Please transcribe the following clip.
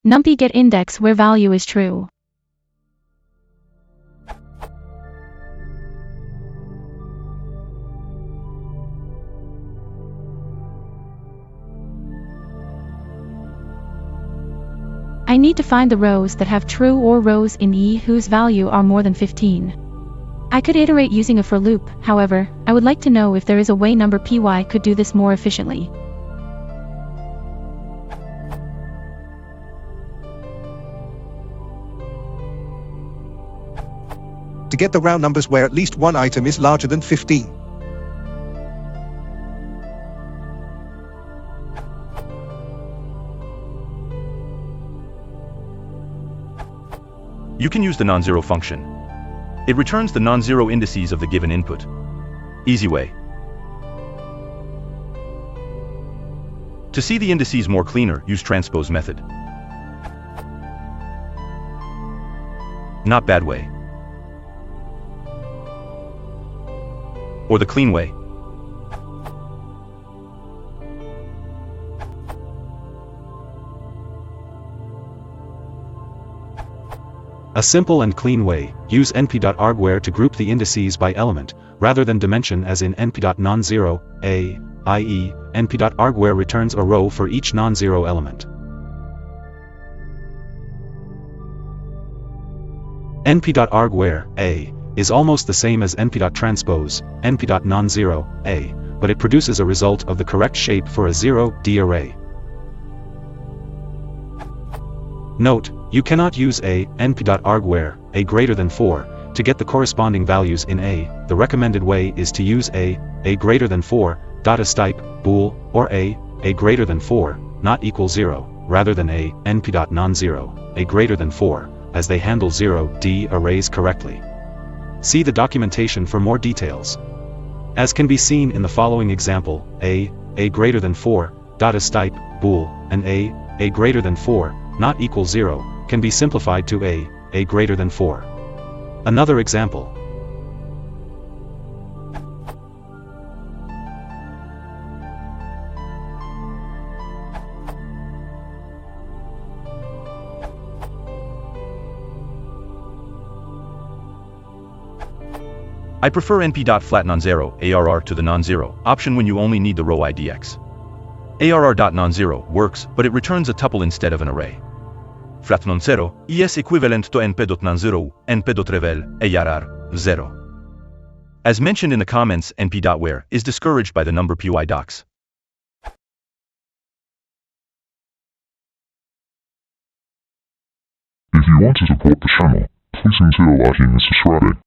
Numpy get index where value is true. I need to find the rows that have true or rows in E whose value are more than 15. I could iterate using a for loop, however, I would like to know if there is a way number py could do this more efficiently. To get the round numbers where at least one item is larger than 15. You can use the non-zero function. It returns the non-zero indices of the given input. Easy way. To see the indices more cleaner, use transpose method. Not bad way. Or the clean way. A simple and clean way, use np.argwhere to group the indices by element, rather than dimension as in np.nonzero, a, i.e., np.argwhere returns a row for each non-zero element. np.argwhere, a, is almost the same as np.transpose, np.nonzero, a, but it produces a result of the correct shape for a 0D array. Note, you cannot use a, np.argwhere, a greater than 4, to get the corresponding values in a. The recommended way is to use a greater than 4, .astype, bool, or a greater than 4, not equal 0, rather than a, np.nonzero, a greater than 4, as they handle 0D arrays correctly. See the documentation for more details. As can be seen in the following example, a greater than 4, .astype, bool, and a greater than 4, not equal 0, can be simplified to a greater than 4. Another example. I prefer np.flat nonzero, ARR to the nonzero option when you only need the row IDX. ARR.nonzero works, but it returns a tuple instead of an array. Flat nonzero is equivalent to np.nonzero, np.revel, ARR, 0. As mentioned in the comments, np.where is discouraged by the number py docs. If you want to support the channel, please consider liking and subscribing.